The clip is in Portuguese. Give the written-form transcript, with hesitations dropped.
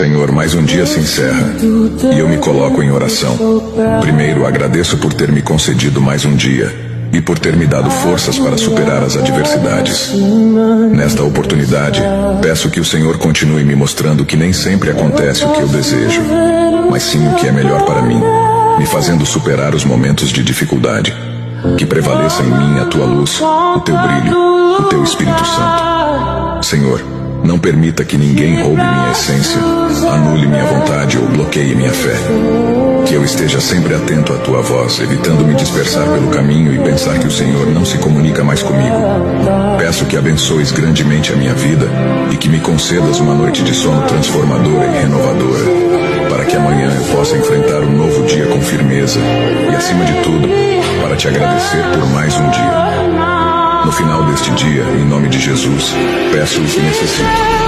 Senhor, mais um dia se encerra e eu me coloco em oração. Primeiro, agradeço por ter me concedido mais um dia e por ter me dado forças para superar as adversidades. Nesta oportunidade, peço que o Senhor continue me mostrando que nem sempre acontece o que eu desejo, mas sim o que é melhor para mim, me fazendo superar os momentos de dificuldade. Que prevaleça em mim a tua luz, o teu brilho, o teu Espírito Santo. Senhor, não permita que ninguém roube minha essência, anule minha vontade ou bloqueie minha fé. Que eu esteja sempre atento à tua voz, evitando me dispersar pelo caminho e pensar que o Senhor não se comunica mais comigo. Peço que abençoes grandemente a minha vida e que me concedas uma noite de sono transformadora e renovadora, para que amanhã eu possa enfrentar um novo dia com firmeza e, acima de tudo, para te agradecer por mais um dia. No final deste dia, em nome de Jesus, peço o que necessito.